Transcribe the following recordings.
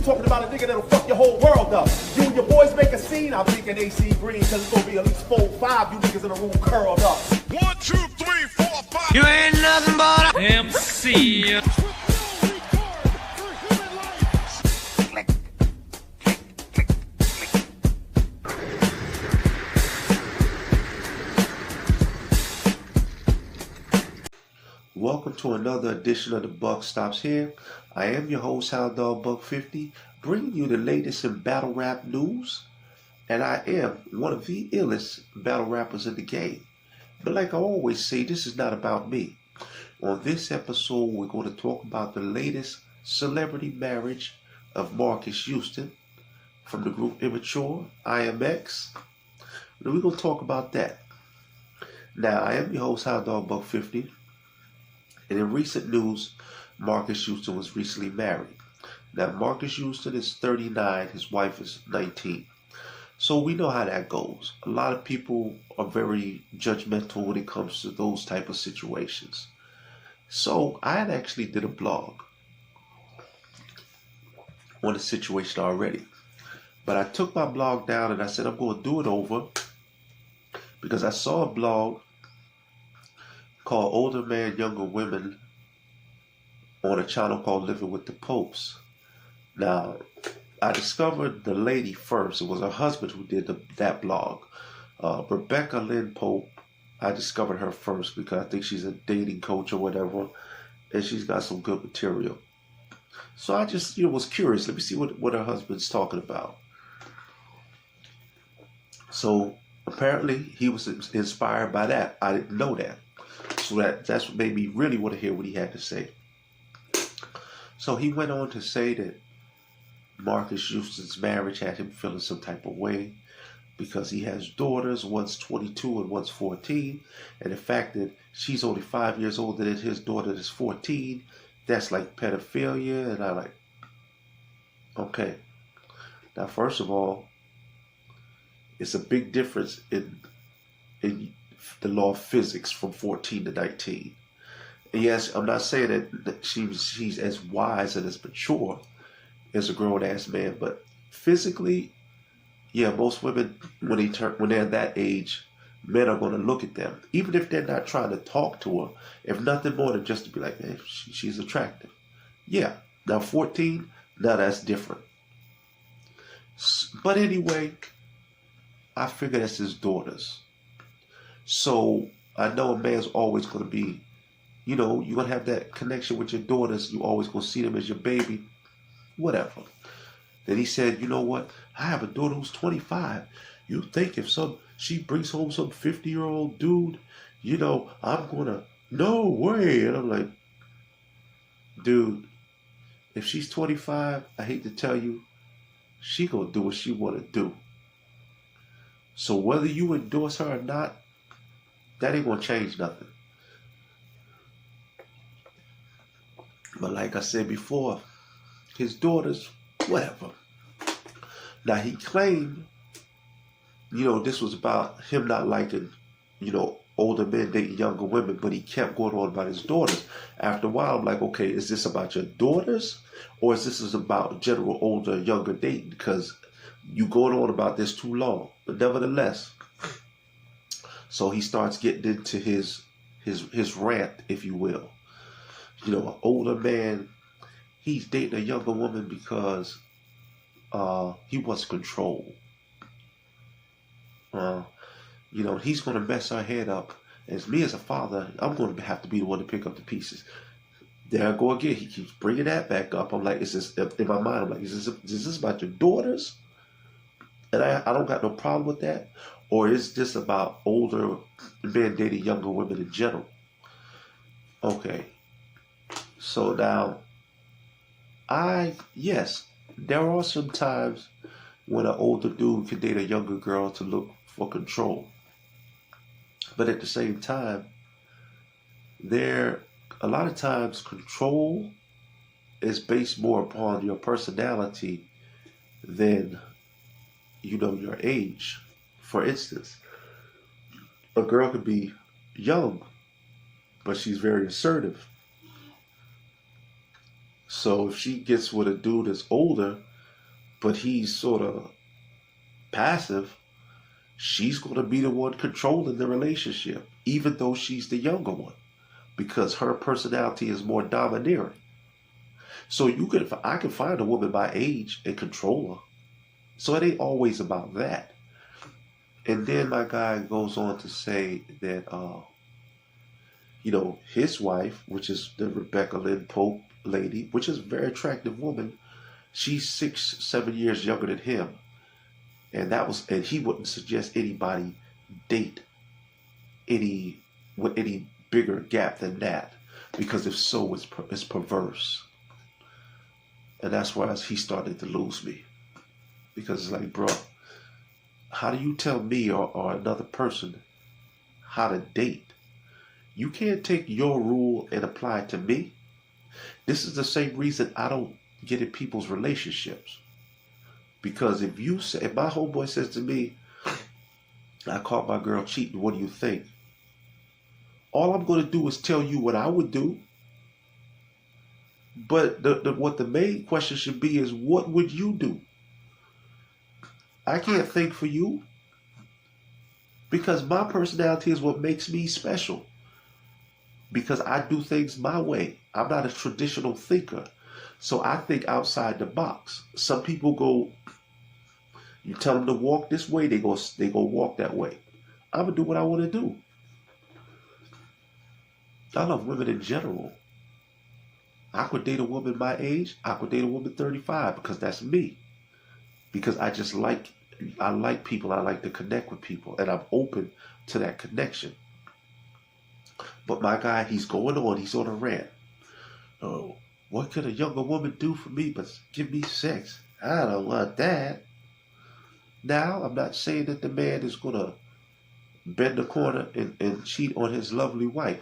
talking about a nigga that'll fuck your whole world up. You and your boys make a scene, I'm thinking AC Green, cause it's gonna be at least 4 or 5 you niggas in the room curled up. 1, 2, 3, 4, 5. You ain't nothing but a MC. Welcome to another edition of The Buck Stops Here. I am your host, Hound Dog Buck 50, bringing you the latest in battle rap news. And I am one of the illest battle rappers in the game. But like I always say, this is not about me. On this episode, we're going to talk about the latest celebrity marriage of Marcus Houston from the group Immature, IMX. And we're going to talk about that. Now, I am your host, Hound Dog Buck 50. And in recent news, Marcus Houston was recently married. Now, Marcus Houston is 39, his wife is 19. So we know how that goes. A lot of people are very judgmental when it comes to those type of situations. So I had actually did a blog on the situation already. But I took my blog down and I said I'm going to do it over because I saw a blog called Older Man, Younger Women on a channel called Living with the Popes. Now, I discovered the lady first. It was her husband who did that blog. Rebecca Lynn Pope, I discovered her first because I think she's a dating coach or whatever, and she's got some good material. So I just was curious. Let me see what her husband's talking about. So apparently he was inspired by that. I didn't know that. So that's what made me really want to hear what he had to say. So he went on to say that Marcus Houston's marriage had him feeling some type of way because he has daughters, one's 22 and one's 14. And the fact that she's only 5 years older than his daughter is 14, that's like pedophilia. And I'm like, okay. Now, first of all, it's a big difference in the law of physics from 14 to 19. And yes, I'm not saying that she's as wise and as mature as a grown-ass man, but physically, yeah, most women, when they're that age, men are going to look at them, even if they're not trying to talk to her, if nothing more than just to be like, man, she's attractive. Yeah, now 14, now that's different. But anyway, I figure that's his daughters. So I know a man's always going to be, you're going to have that connection with your daughters. You always going to see them as your baby, whatever. Then he said, you know what? I have a daughter who's 25. You think if she brings home some 50-year-old dude, I'm going to, no way. And I'm like, dude, if she's 25, I hate to tell you, she going to do what she want to do. So whether you endorse her or not, that ain't gonna change nothing. But like I said before, his daughters, whatever. Now he claimed, this was about him not liking, older men dating younger women, but he kept going on about his daughters. After a while, I'm like, okay, is this about your daughters? Or is this about general older, younger dating? Because you going on about this too long. But nevertheless, so he starts getting into his rant, if you will. An older man, he's dating a younger woman because he wants control. He's going to mess her head up. As me as a father, I'm going to have to be the one to pick up the pieces. There I go again. He keeps bringing that back up. I'm like, is this in my mind? I'm like, is this about your daughters? And I don't got no problem with that. Or is this about older men dating younger women in general? Okay. So now, yes, there are some times when an older dude can date a younger girl to look for control. But at the same time, a lot of times control is based more upon your personality than, your age. For instance, a girl could be young, but she's very assertive. So if she gets with a dude that's older, but he's sort of passive, she's going to be the one controlling the relationship, even though she's the younger one, because her personality is more domineering. So I can find a woman my age and control her. So it ain't always about that. And then my guy goes on to say that, his wife, which is the Rebecca Lynn Pope lady, which is a very attractive woman, she's 6-7 years younger than him. And he wouldn't suggest anybody date with any bigger gap than that, because if so, it's perverse. And that's why he started to lose me, because it's like, bro, how do you tell me or another person how to date? You can't take your rule and apply it to me. This is the same reason I don't get in people's relationships. Because if my homeboy says to me, I caught my girl cheating, what do you think? All I'm going to do is tell you what I would do. But what the main question should be is, what would you do? I can't think for you, because my personality is what makes me special. Because I do things my way. I'm not a traditional thinker. So I think outside the box. Some people go, you tell them to walk this way, they go walk that way. I'm going to do what I want to do. I love women in general. I could date a woman my age. I could date a woman 35, because that's me. Because I like people. I like to connect with people. And I'm open to that connection. But my guy, he's on a rant. Oh, what could a younger woman do for me but give me sex? I don't want that. Now, I'm not saying that the man is going to bend the corner and cheat on his lovely wife.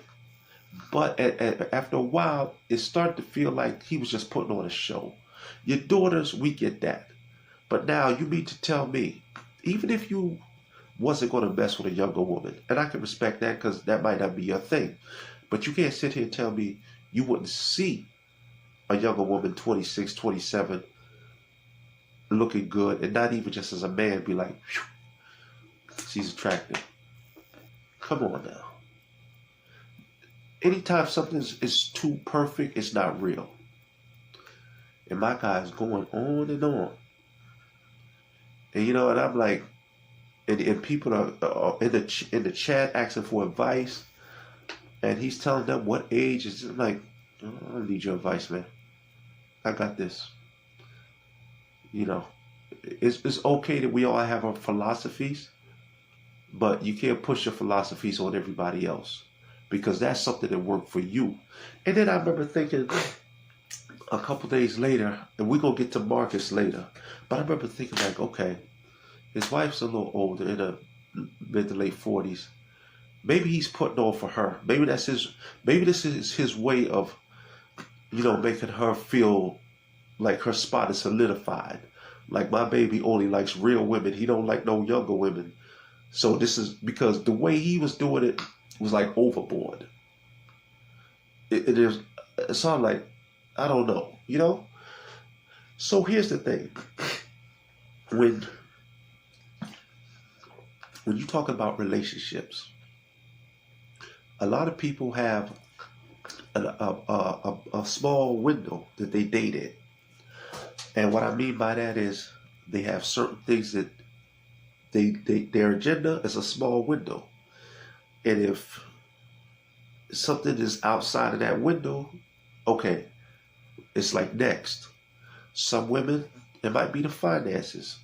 But after a while, it started to feel like he was just putting on a show. Your daughters, we get that. But now you mean to tell me, even if you wasn't going to mess with a younger woman, and I can respect that because that might not be your thing, but you can't sit here and tell me you wouldn't see a younger woman, 26, 27, looking good, and not even just as a man be like, she's attractive. Come on now. Anytime something is too perfect, it's not real. And my guy's going on and on. And and I'm like, and people are in the chat asking for advice, and he's telling them what age is. I'm like, I don't need your advice, man. I got this. It's okay that we all have our philosophies, but you can't push your philosophies on everybody else, because that's something that worked for you. And then I remember thinking a couple days later, and we're going to get to Marcus later, but I remember thinking like, okay, his wife's a little older, in her mid to late 40s. Maybe he's putting on for her. Maybe this is his way of, making her feel like her spot is solidified. Like, my baby only likes real women. He don't like no younger women. So this is because the way he was doing it was like overboard. It is. So I'm like, I don't know, So here's the thing. When you talk about relationships, a lot of people have a small window that they date in. And what I mean by that is they have certain things that their agenda is a small window. And if something is outside of that window, okay, it's like next. Some women, it might be the finances.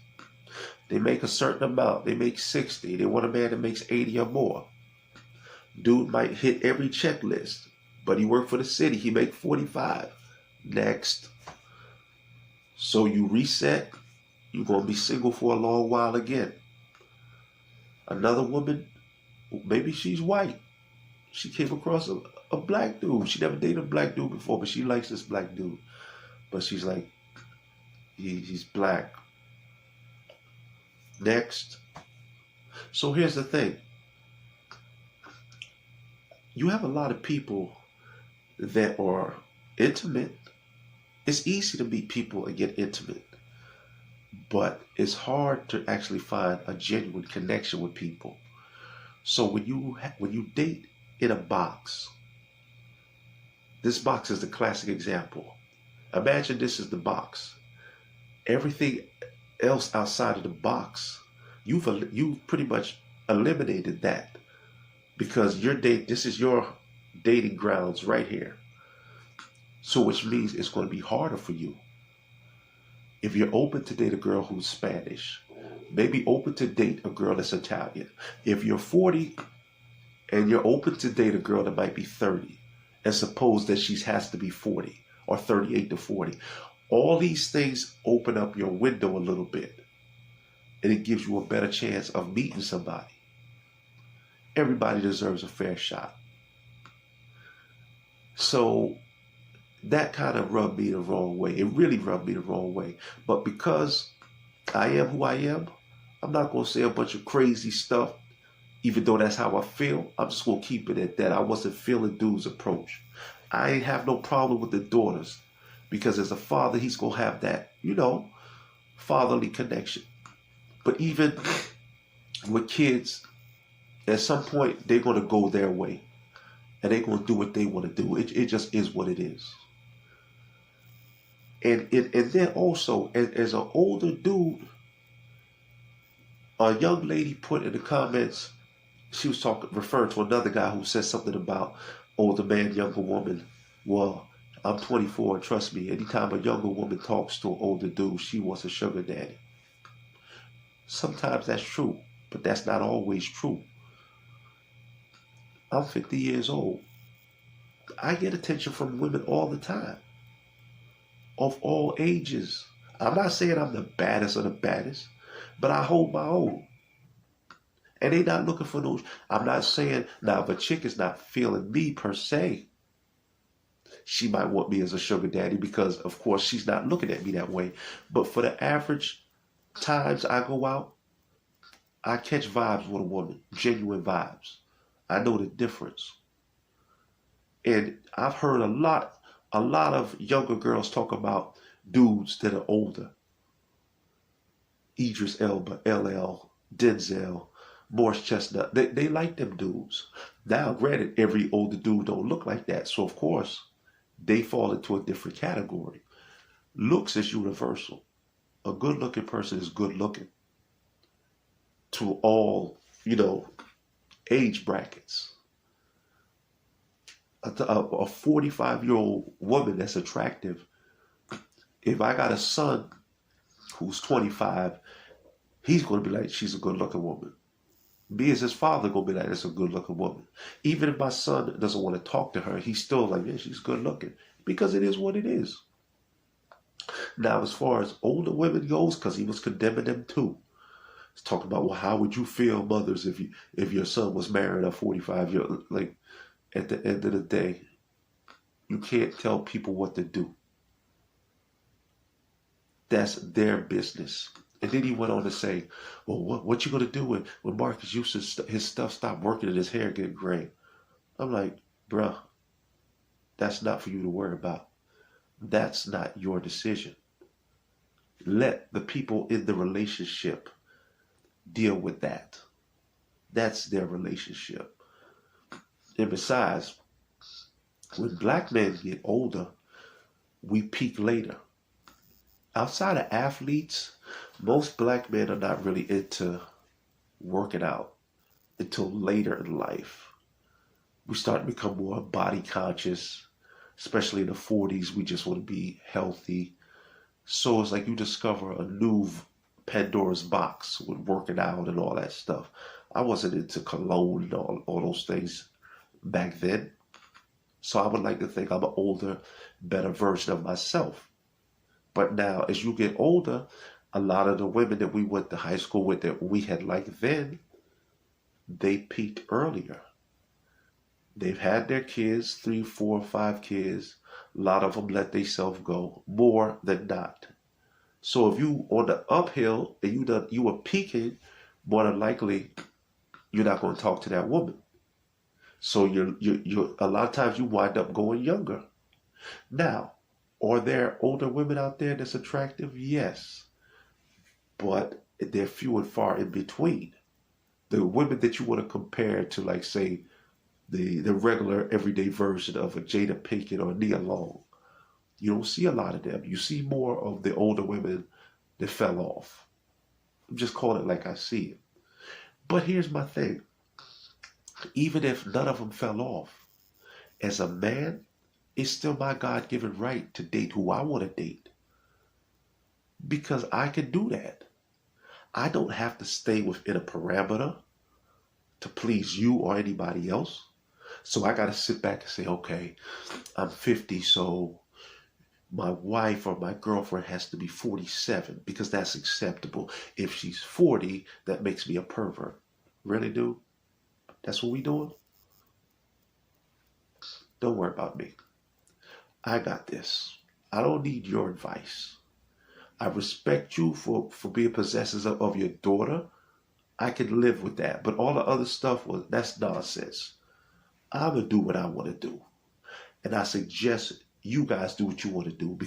They make a certain amount. They make 60. They want a man that makes 80 or more. Dude might hit every checklist, but he worked for the city. He make 45. Next. So you reset. You're going to be single for a long while again. Another woman, maybe she's white. She came across a black dude. She never dated a black dude before, but she likes this black dude. But she's like, he's black. Next. So here's the thing. You have a lot of people that are intimate. It's easy to meet people and get intimate. but it's hard to actually find a genuine connection with people. So when you date in a box, this box is the classic example. Imagine this is the box. Everything else outside of the box, you've pretty much eliminated that because this is your dating grounds right here. So which means it's going to be harder for you. If you're open to date a girl who's Spanish, maybe open to date a girl that's Italian. If you're 40 and you're open to date a girl that might be 30, and suppose that she has to be 40 or 38 to 40, all these things open up your window a little bit, and it gives you a better chance of meeting somebody. Everybody deserves a fair shot. So that kind of rubbed me the wrong way. It really rubbed me the wrong way. But because I am who I am, I'm not going to say a bunch of crazy stuff, even though that's how I feel. I'm just going to keep it at that. I wasn't feeling dude's approach. I ain't have no problem with the daughters because as a father, he's going to have that, fatherly connection. But even with kids, at some point, they're going to go their way and they're going to do what they want to do. It just is what it is. And then also, as an older dude, a young lady put in the comments, she was referring to another guy who said something about older man, younger woman. Well, I'm 24, and trust me, anytime a younger woman talks to an older dude, she wants a sugar daddy. Sometimes that's true, but that's not always true. I'm 50 years old. I get attention from women all the time, of all ages. I'm not saying I'm the baddest of the baddest, but I hold my own. And they not looking for those. I'm not saying, now if a chick is not feeling me per se, she might want me as a sugar daddy because, of course, she's not looking at me that way. But for the average times I go out, I catch vibes with a woman, genuine vibes. I know the difference. And I've heard a lot of younger girls talk about dudes that are older. Idris Elba, LL, Denzel, Morris Chestnut. They like them dudes. Now, granted, every older dude don't look like that. So, of course, they fall into a different category. Looks is universal. A good-looking person is good-looking to all, age brackets. A 45-year-old woman that's attractive, if I got a son who's 25, he's going to be like, she's a good-looking woman. Me as his father going to be like, that's a good-looking woman. Even if my son doesn't want to talk to her, he's still like, yeah, she's good-looking. Because it is what it is. Now, as far as older women goes, because he was condemning them too. He's talking about, well, how would you feel, mothers, if your son was married at 45-year-old? Like, at the end of the day, you can't tell people what to do. That's their business. And then he went on to say, well, what you going to do when Marcus Houston's his stuff stopped working and his hair get gray? I'm like, bruh, that's not for you to worry about. That's not your decision. Let the people in the relationship deal with that. That's their relationship. And besides, when black men get older, we peak later. Outside of athletes, most black men are not really into working out until later in life. We start to become more body conscious, especially in the 40s. We just want to be healthy. So it's like you discover a new Pandora's box with working out and all that stuff. I wasn't into cologne and all those things back then. So I would like to think I'm an older, better version of myself. But now, as you get older, a lot of the women that we went to high school with that we had liked then, they peaked earlier. They've had their kids, 3, 4, 5 kids. A lot of them let themselves go, more than not. So if you on the uphill and you were peaking, more than likely, you're not going to talk to that woman. So you're a lot of times you wind up going younger. Now, are there older women out there that's attractive? Yes. but they're few and far in between. The women that you want to compare to, like, say, the regular everyday version of a Jada Pinkett or Nia Long, you don't see a lot of them. You see more of the older women that fell off. I'm just calling it like I see it. But here's my thing. Even if none of them fell off, as a man, it's still my God-given right to date who I want to date. Because I can do that. I don't have to stay within a parameter to please you or anybody else. So I got to sit back and say, okay, I'm 50, so my wife or my girlfriend has to be 47 because that's acceptable. If she's 40, that makes me a pervert. Really, dude? That's what we doing? Don't worry about me. I got this. I don't need your advice. I respect you for being possessors of your daughter. I can live with that. But all the other stuff, well, that's nonsense. I'm going to do what I want to do. And I suggest you guys do what you want to do.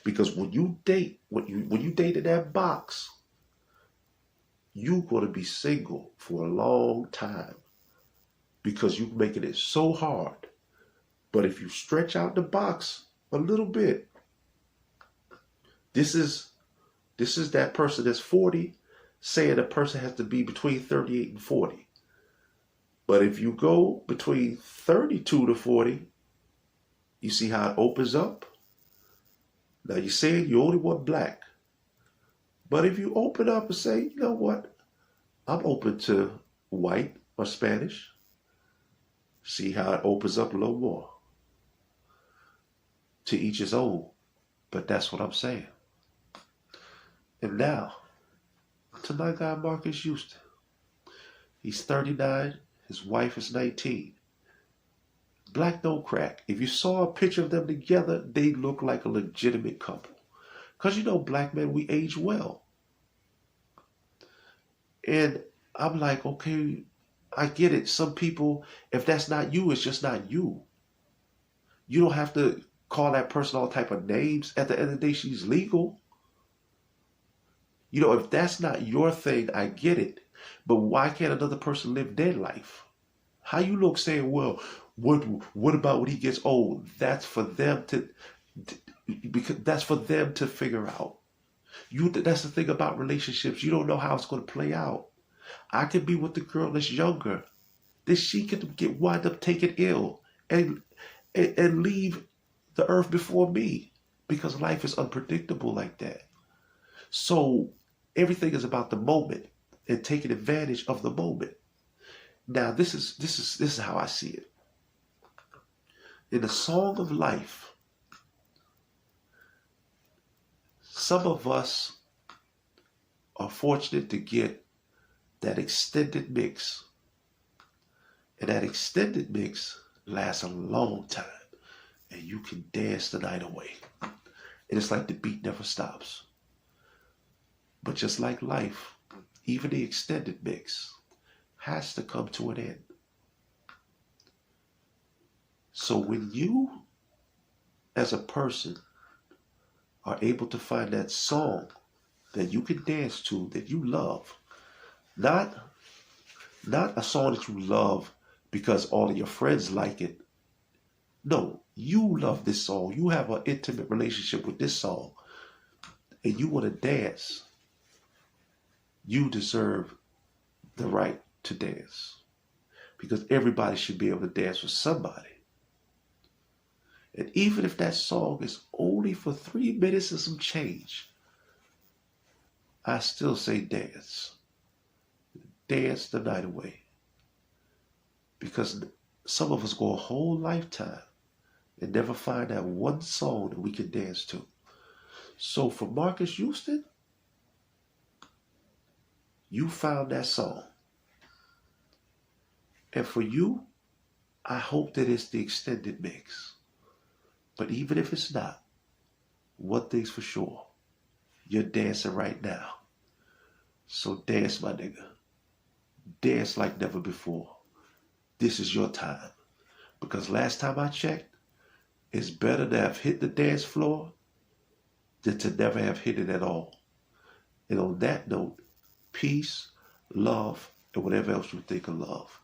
Because when you date, when you date in that box, you're going to be single for a long time. Because you're making it so hard. But if you stretch out the box a little bit, this is that person that's 40 saying a person has to be between 38 and 40. But if you go between 32 to 40, you see how it opens up? Now you're saying you only want black. But if you open up and say, you know what? I'm open to white or Spanish. See how it opens up a little more. To each his own. But that's what I'm saying. And now, to my guy Marcus Houston. He's 39. His wife is 19. Black don't crack. If you saw a picture of them together, they look like a legitimate couple. Because you know, black men, we age well. And I'm like, okay, I get it. Some people, if that's not you, it's just not you. You don't have to call that person all type of names. At the end of the day, she's legal. You know, if that's not your thing, I get it. But why can't another person live their life? How you look saying, well, what about when he gets old? That's for them because that's for them to figure out. That's the thing about relationships. You don't know how it's going to play out. I could be with the girl that's younger. Then she could wind up taking ill and leave the earth before me because life is unpredictable like that. So everything is about the moment and taking advantage of the moment. Now this is how I see it. In the song of life, some of us are fortunate to get that extended mix. And that extended mix lasts a long time. And you can dance the night away. And it's like the beat never stops. But just like life, even the extended mix has to come to an end. So when you, as a person, are able to find that song that you can dance to, that you love, not a song that you love because all of your friends like it. No, you love this song. You have an intimate relationship with this song. And you want to dance. You deserve the right to dance. Because everybody should be able to dance with somebody. And even if that song is only for 3 minutes and some change, I still say dance. Dance the night away. Because some of us go a whole lifetime and never find that one song that we can dance to. So for Marcus Houston, you found that song. And for you, I hope that it's the extended mix. But even if it's not, one thing's for sure. You're dancing right now. So dance, my nigga. Dance like never before. This is your time. Because last time I checked, it's better to have hit the dance floor than to never have hit it at all. And on that note, peace, love, and whatever else you think of love.